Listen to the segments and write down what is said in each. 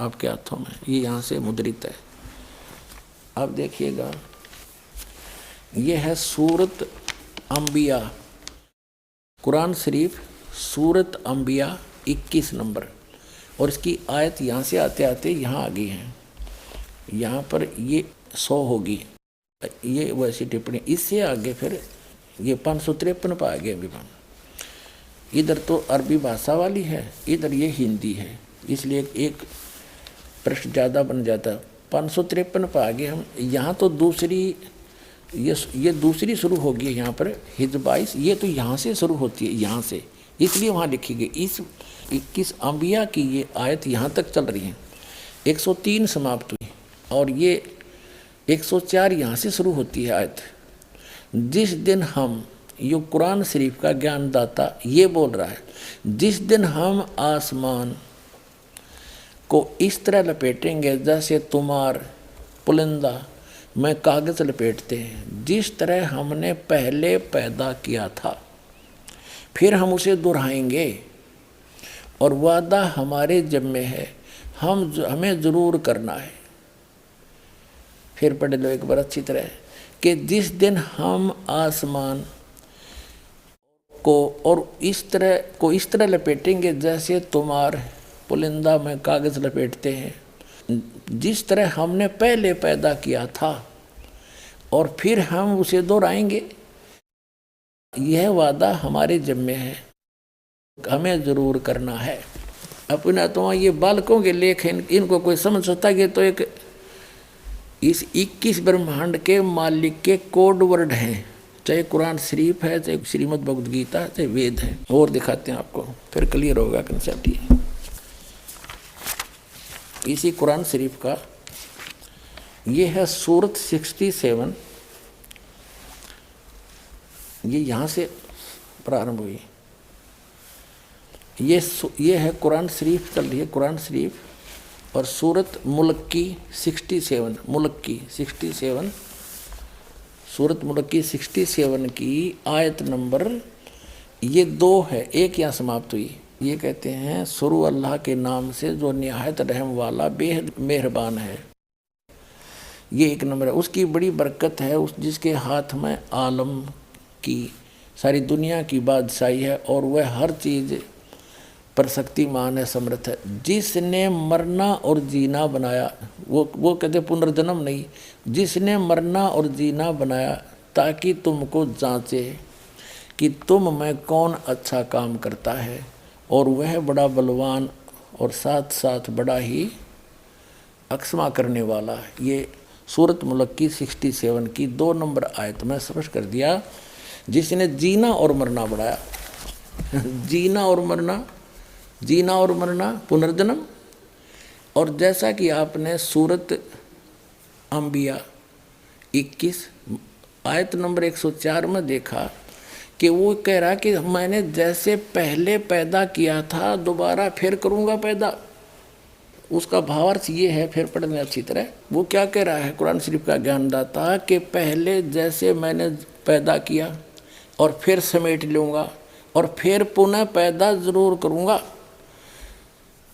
आपके हाथों में, ये यहाँ से मुद्रित है। अब देखिएगा, ये है सूरत अंबिया, कुरान शरीफ सूरत अंबिया 21 नंबर, और इसकी आयत यहाँ से आते आते यहाँ आ गई है। यहाँ पर ये 100 होगी, ये वैसी टिप्पणी। इससे आगे फिर ये 553 पर आ गए अभी। इधर तो अरबी भाषा वाली है, इधर ये हिंदी है, इसलिए एक पृष्ठ ज़्यादा बन जाता। 553 पर आ गए हम। यहाँ तो दूसरी, ये दूसरी शुरू होगी यहाँ पर हिज 22, ये तो यहाँ से शुरू होती है, यहाँ से, इसलिए वहाँ लिखी गई। इस 21 अंबिया की ये आयत यहाँ तक चल रही है, 103 समाप्त हुई, और ये 104 यहाँ से शुरू होती है आयत। जिस दिन हम, ये कुरान शरीफ का ज्ञानदाता ये बोल रहा है, जिस दिन हम आसमान को इस तरह लपेटेंगे जैसे तुम्हार पुलिंदा में कागज़ लपेटते हैं, जिस तरह हमने पहले पैदा किया था, फिर हम उसे दोहराएंगे, और वादा हमारे ज़िम्मे है, हमें ज़रूर करना है। फिर पढ़ लो एक बार अच्छी तरह, कि जिस दिन हम आसमान को इस तरह लपेटेंगे जैसे तुम्हार पुलिंदा में कागज़ लपेटते हैं, जिस तरह हमने पहले पैदा किया था, और फिर हम उसे दोहराएंगे। यह वादा हमारे ज़िम्मे है, हमें ज़रूर करना है। अपना तो ये बालकों के लेख हैं, इनको कोई समझ सकता है। तो एक इस 21 ब्रह्मांड के मालिक के कोड वर्ड हैं, चाहे कुरान शरीफ है, चाहे श्रीमद् भगवद गीता, चाहे वेद है। और दिखाते हैं आपको, फिर क्लियर होगा कंसेप्ट। ये इसी कुरान शरीफ का ये है सूरत 67, ये यहाँ से प्रारंभ हुई। ये है कुरान शरीफ चल रही है, कुरान शरीफ, और सूरत मुल्क की 67, मुल्क की 67, सूरत मुल्क की 67 की आयत नंबर ये 2 है, एक यहाँ समाप्त हुई। ये कहते हैं, शुरू अल्लाह के नाम से जो निहायत रहम वाला बेहद मेहरबान है। ये 1 नंबर है। उसकी बड़ी बरकत है, उस जिसके हाथ में आलम की सारी दुनिया की बादशाही है, और वह हर चीज़ पर शक्तिमान है, समर्थ है। जिसने मरना और जीना बनाया, वो कहते पुनर्जन्म नहीं, जिसने मरना और जीना बनाया ताकि तुमको जांचे कि तुम में कौन अच्छा काम करता है, और वह बड़ा बलवान और साथ साथ बड़ा ही अक्षमा करने वाला है। ये सूरत मुल्क की 67 की 2 नंबर आयत में स्पष्ट कर दिया। जिसने जीना और मरना बढ़ाया जीना और मरना, जीना और मरना, पुनर्जन्म। और जैसा कि आपने सूरत अंबिया 21 आयत नंबर 104 में देखा कि वो कह रहा कि मैंने जैसे पहले पैदा किया था दोबारा फिर करूँगा पैदा। उसका भावार्थ ये है, फिर पढ़ने अच्छी तरह। वो क्या कह रहा है कुरान शरीफ का ज्ञानदाता, कि पहले जैसे मैंने पैदा किया और फिर समेट लूँगा, और फिर पुनः पैदा ज़रूर करूँगा।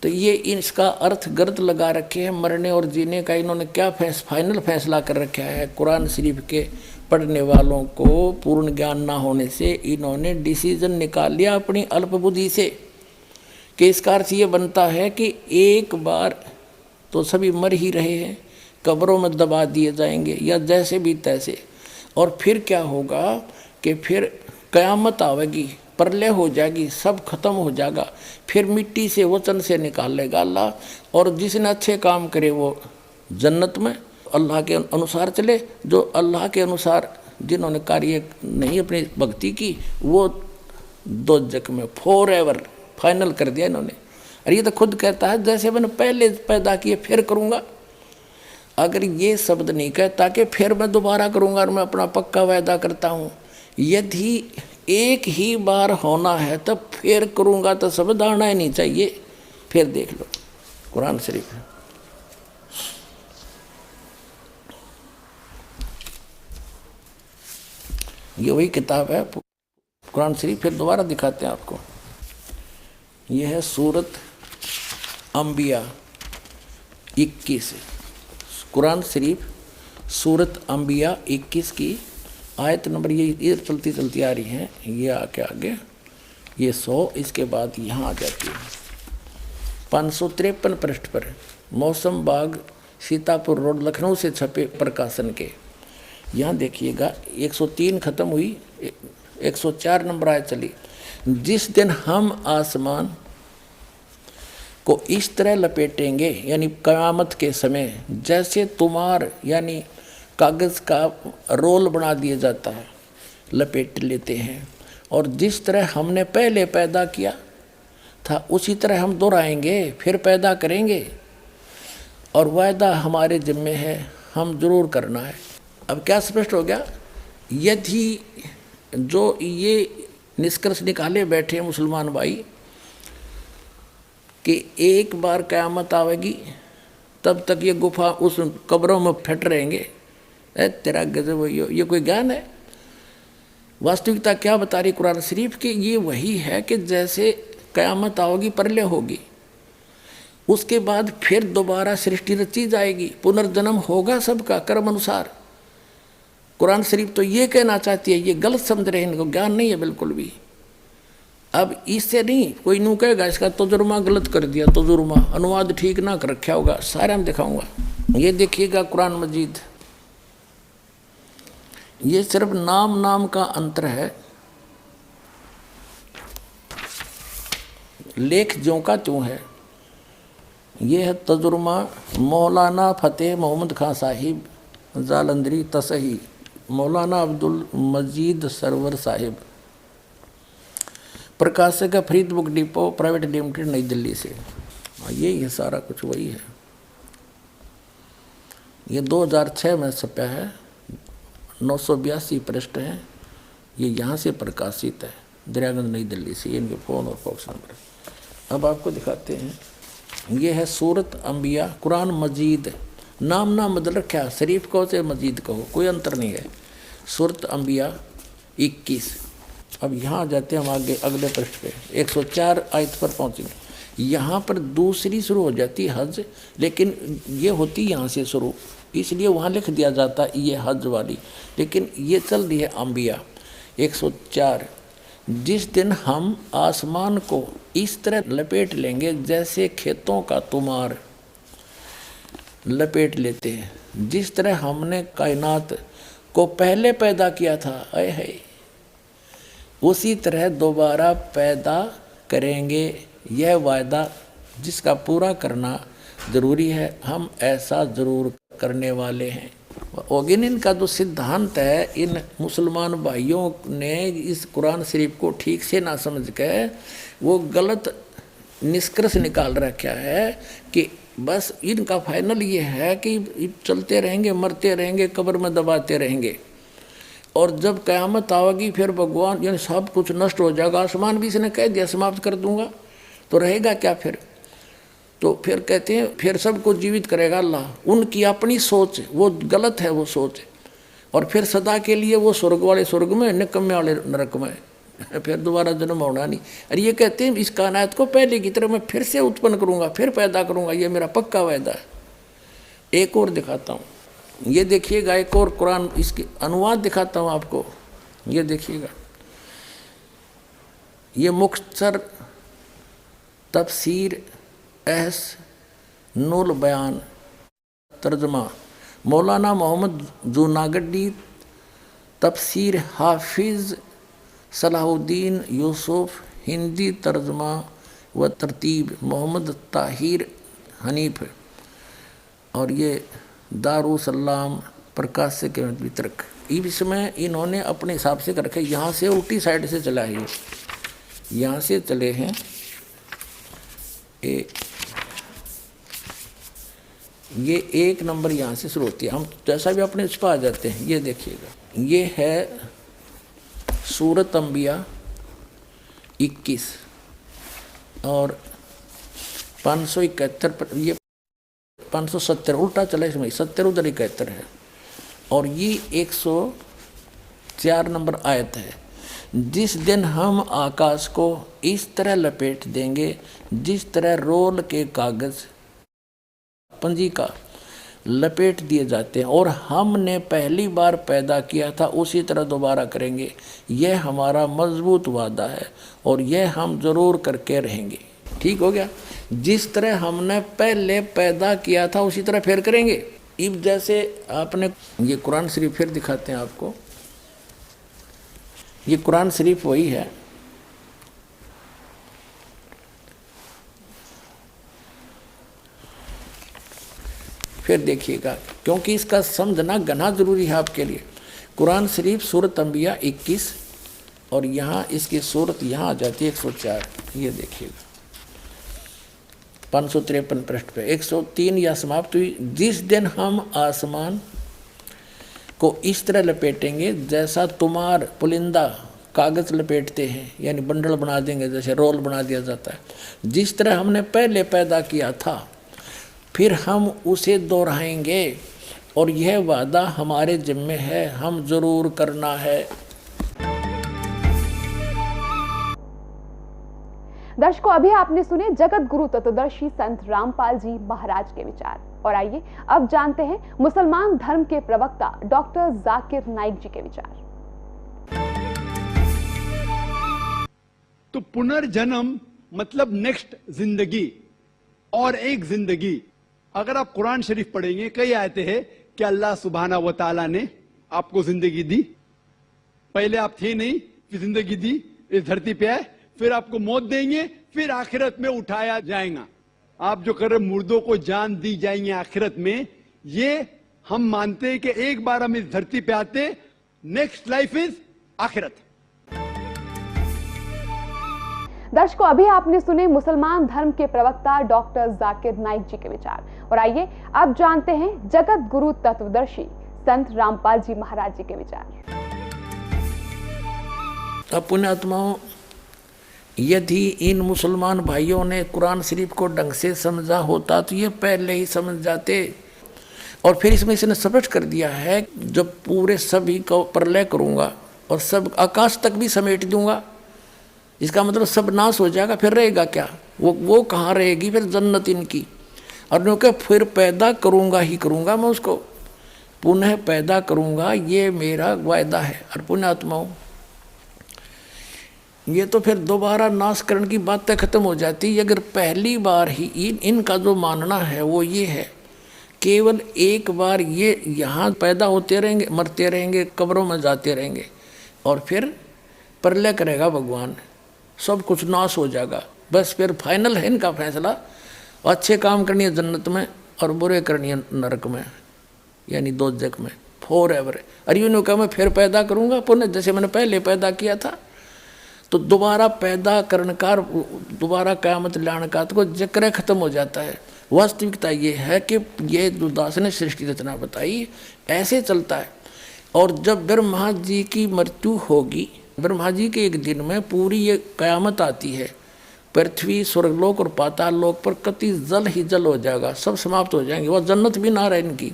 तो ये इसका अर्थ गलत लगा रखे हैं मरने और जीने का। इन्होंने क्या फाइनल फैसला कर रखा है, कुरान शरीफ के पढ़ने वालों को पूर्ण ज्ञान ना होने से इन्होंने डिसीजन निकाल लिया अपनी अल्पबुद्धि से, कि इसका अर्थ ये बनता है कि एक बार तो सभी मर ही रहे हैं, कब्रों में दबा दिए जाएंगे या जैसे भी तैसे, और फिर क्या होगा कि फिर क़यामत आवेगी, प्रलय हो जाएगी, सब खत्म हो जाएगा, फिर मिट्टी से वचन से निकाल लेगा अल्लाह। और जिसने अच्छे काम करे वो जन्नत में अल्लाह के अनुसार चले, जो अल्लाह के अनुसार जिन्होंने कार्य नहीं अपनी भक्ति की वो दोजख में फॉरएवर फाइनल कर दिया इन्होंने। और ये तो खुद कहता है जैसे मैंने पहले पैदा किए फिर करूँगा। अगर ये शब्द नहीं कहता कि फिर मैं दोबारा करूँगा, और मैं अपना पक्का वायदा करता हूँ, यदि एक ही बार होना है तो फिर करूँगा, तो शब्द आना ही नहीं चाहिए। फिर देख लो कुरान शरीफ है। ये वही किताब है कुरान शरीफ। फिर दोबारा दिखाते हैं आपको। ये है सूरत अंबिया 21 कुरान शरीफ सूरत अंबिया 21 की आयत नंबर ये चलती चलती आ रही है, ये आके आगे ये 100, इसके बाद यहाँ आ जाती है 553 पृष्ठ पर मौसम बाग सीतापुर रोड लखनऊ से छपे प्रकाशन के। यहाँ देखिएगा 103 खत्म हुई, 104 नंबर आयत चली। जिस दिन हम आसमान को इस तरह लपेटेंगे, यानी क़यामत के समय जैसे तुमार यानी कागज़ का रोल बना दिया जाता है, लपेट लेते हैं, और जिस तरह हमने पहले पैदा किया था उसी तरह हम दोहराएंगे, फिर पैदा करेंगे, और वायदा हमारे जिम्मे है, हम जरूर करना है। अब क्या स्पष्ट हो गया? यदि जो ये निष्कर्ष निकाले बैठे मुसलमान भाई कि एक बार क़यामत आवेगी तब तक ये गुफा उस कब्रों में फट रहेंगे, तेरा गजब, ये कोई ज्ञान है? वास्तविकता क्या बता रही कुरान शरीफ की? ये वही है कि जैसे क़यामत आओगी परले होगी, उसके बाद फिर दोबारा सृष्टि रची जाएगी, पुनर्जन्म होगा सबका कर्म अनुसार। कुरान शरीफ तो ये कहना चाहती है, ये गलत समझ रहे हैं, इनको ज्ञान नहीं है बिल्कुल भी। अब इससे नहीं कोई यूँ कहेगा इसका तजुर्मा गलत कर दिया, तजुर्मा अनुवाद ठीक ना कर रखा होगा, सारा मैं दिखाऊंगा। ये देखिएगा कुरान मजीद, ये सिर्फ नाम नाम का अंतर है, लेख ज्यों का त्यों है। ये है तजुर्मा मौलाना फ़तेह मोहम्मद खां साहिब जालंधरी तसही, मौलाना अब्दुल मजीद सरवर साहिब, प्रकाशक है Farid book depot private limited नई दिल्ली से। ये सारा कुछ वही है। ये 2006 में छपा है, 982 पृष्ठ हैं। ये यहाँ से प्रकाशित है, दरियागंज नई दिल्ली से। ये इनके फ़ोन और फॉक्स नंबर है। अब आपको दिखाते हैं, ये है सूरत अंबिया कुरान मजीद, नाम ना बदल रखा है, शरीफ कहो चाहे मजीद कहो, कोई अंतर नहीं है। सूरत अंबिया 21। अब यहाँ आ जाते हैं हम आगे अगले पृष्ठ पे, 104 आयत पर पहुँचेंगे। यहाँ पर दूसरी शुरू हो जाती है हज, लेकिन ये होती यहाँ से शुरू, इसलिए वहाँ लिख दिया जाता है ये हज वाली, लेकिन ये चल रही है अंबिया 104। जिस दिन हम आसमान को इस तरह लपेट लेंगे जैसे खेतों का तुमार लपेट लेते हैं, जिस तरह हमने कायनात को पहले पैदा किया था, आए है, उसी तरह दोबारा पैदा करेंगे। यह वायदा जिसका पूरा करना ज़रूरी है, हम ऐसा ज़रूर करने वाले हैं। ओगिन इनका जो सिद्धांत है, इन मुसलमान भाइयों ने इस कुरान शरीफ को ठीक से ना समझ के वो गलत निष्कर्ष निकाल रखा है कि बस इनका फाइनल ये है कि चलते रहेंगे, मरते रहेंगे, कब्र में दबाते रहेंगे, और जब क़यामत आवेगी फिर भगवान यानी सब कुछ नष्ट हो जाएगा। आसमान भी इसने कह दिया समाप्त कर दूंगा, तो रहेगा क्या फिर? तो फिर कहते हैं फिर सबको जीवित करेगा अल्लाह। उनकी अपनी सोच वो गलत है, वो सोच, और फिर सदा के लिए वो स्वर्ग वाले स्वर्ग में, निकम्मे वाले नरक में, फिर दोबारा जन्म होना नहीं। और ये कहते हैं इस कायनात को पहले की तरह मैं फिर से उत्पन्न करूँगा, फिर पैदा करूँगा, ये मेरा पक्का वायदा है। एक और दिखाता हूँ, ये देखिएगा, एक और कुरान इसकी अनुवाद दिखाता हूँ आपको। ये देखिएगा, ये मुख्तसर तफसीर एहस नुल बयान तर्जमा मौलाना मोहम्मद जूनागढ़ी, तफसीर हाफिज़ सलाहुद्दीन यूसुफ, हिंदी तर्जमा व तरतीब मोहम्मद ताहिर हनीफ, और ये दारुसलाम प्रकाशक के वितरक। इसमें इन्होंने अपने हिसाब से कर रखे, यहाँ से उल्टी साइड से चला है, यहाँ से चले हैं ये एक नंबर यहाँ से शुरू होती है, हम जैसा भी अपने इस पर आ जाते हैं। ये देखिएगा, ये है सूरत अंबिया 21 और 571 पर, ये 570 उल्टा चला, इसमें 70 उधर 71 है, और ये 104 नंबर आयत है। जिस दिन हम आकाश को इस तरह लपेट देंगे जिस तरह रोल के कागज़ पंजी का लपेट दिए जाते हैं, और हमने पहली बार पैदा किया था उसी तरह दोबारा करेंगे। यह हमारा मजबूत वादा है और यह हम ज़रूर करके रहेंगे। ठीक हो गया। जिस तरह हमने पहले पैदा किया था उसी तरह फिर करेंगे। इब जैसे आपने ये कुरान शरीफ फिर दिखाते हैं आपको, ये कुरान शरीफ वही है। फिर देखिएगा, क्योंकि इसका समझना घना जरूरी है आपके लिए। कुरान शरीफ सूरत अंबिया 21 और यहाँ इसकी सूरत यहाँ आ जाती है 104। ये देखिएगा 553 पृष्ठ पे 103 या समाप्त हुई। जिस दिन हम आसमान को इस तरह लपेटेंगे जैसा तुम्हार पुलिंदा कागज़ लपेटते हैं, यानी बंडल बना देंगे, जैसे रोल बना दिया जाता है। जिस तरह हमने पहले पैदा किया था फिर हम उसे दोहराएंगे, और यह वादा हमारे जिम्मे है, हम जरूर करना है। दर्शकों, अभी आपने सुने जगत गुरु तत्वदर्शी संत रामपाल जी महाराज के विचार, और आइए अब जानते हैं मुसलमान धर्म के प्रवक्ता डॉक्टर जाकिर नाइक जी के विचार। तो पुनर्जन्म मतलब नेक्स्ट जिंदगी और एक जिंदगी। अगर आप कुरान शरीफ पढ़ेंगे, कई आयतें हैं कि अल्लाह सुब्हाना व तआला ने आपको जिंदगी दी। पहले आप थे नहीं, फिर जिंदगी दी, इस धरती पे आए, फिर आपको मौत देंगे, फिर आखिरत में उठाया जाएगा। आप जो कर रहे मुर्दों को जान दी जाएंगे आखिरत में, ये हम मानते हैं कि एक बार हम इस धरती पे आते, नेक्स्ट लाइफ इज आखिरत। दर्शकों, अभी आपने सुने मुसलमान धर्म के प्रवक्ता डॉक्टर जाकिर नाइक जी के विचार, और आइए अब जानते हैं जगत गुरु तत्वदर्शी संत रामपाल जी महाराज जी के विचार। पुण्यात्माओं, यदि इन मुसलमान भाइयों ने कुरान शरीफ को ढंग से समझा होता तो ये पहले ही समझ जाते, और फिर इसमें इसने स्पष्ट कर दिया है जब पूरे सभी को प्रलय करूंगा और सब आकाश तक भी समेट दूंगा, इसका मतलब सब नाश हो जाएगा, फिर रहेगा क्या? वो कहाँ रहेगी फिर जन्नत इनकी। और क्योंकि फिर पैदा करूंगा ही करूंगा, मैं उसको पुनः पैदा करूंगा, ये मेरा वायदा है। और पुण्यात्माओं, ये तो फिर दोबारा नाशकरण की बातें खत्म हो जाती है। अगर पहली बार ही इनका जो मानना है वो ये है, केवल एक बार ये यहाँ पैदा होते रहेंगे, मरते रहेंगे, कब्रों में जाते रहेंगे, और फिर प्रलय करेगा भगवान, सब कुछ नाश हो जाएगा। बस फिर फाइनल है इनका फैसला, अच्छे काम करनी है जन्नत में और बुरे करनी है नरक में, यानी दोजख में फॉर एवर। और यूँ कहा मैं फिर पैदा करूँगा पुनः, जैसे मैंने पहले पैदा किया था। तो दोबारा पैदा करने का, दोबारा क़यामत लाने का तो जिक्र खत्म हो जाता है। वास्तविकता ये है कि ये जो दास ने सृष्टि रचना बताई ऐसे चलता है। और जब ब्रह्मा जी की मृत्यु होगी, ब्रह्मा जी के एक दिन में पूरी ये क़यामत आती है, पृथ्वी, स्वर्गलोक और पाताल लोक पर कति जल ही जल हो जाएगा, सब समाप्त हो जाएंगे। वह जन्नत भी ना रहे इनकी,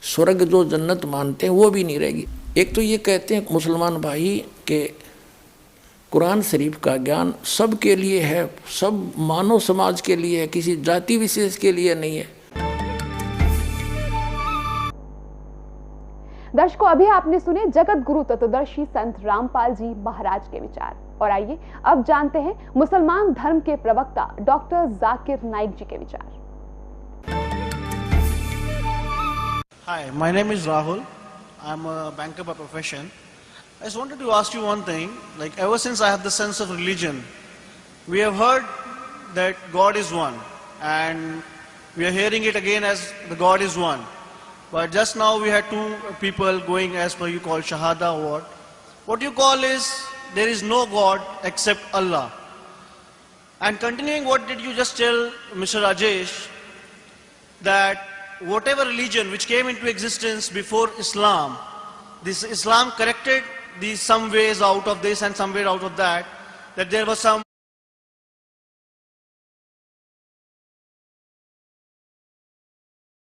स्वर्ग जो जन्नत मानते हैं वो भी नहीं रहेगी। एक तो ये कहते हैं मुसलमान भाई के कुरान शरीफ का ज्ञान सबके लिए है, सब मानव समाज के लिए है, किसी जाति विशेष के लिए नहीं है। दर्शकों, अभी आपने सुने जगत गुरु तत्वदर्शी संत रामपाल जी महाराज के विचार, और आइए अब जानते हैं मुसलमान धर्म के प्रवक्ता डॉक्टर जाकिर नाइक जी के विचार। Hi, my name is Rahul. I'm a banker by profession. I just wanted to ask you one thing. Like, ever since I have the sense of religion, we have heard that God is one, and we are hearing it again as the God is one. But just now we had two people going as per you call Shahada or what. What you call is there is no God except Allah. And continuing what did you just tell Mr. Rajesh, that whatever religion which came into existence before Islam, this Islam corrected these some ways out of this and some way out of that, that there was some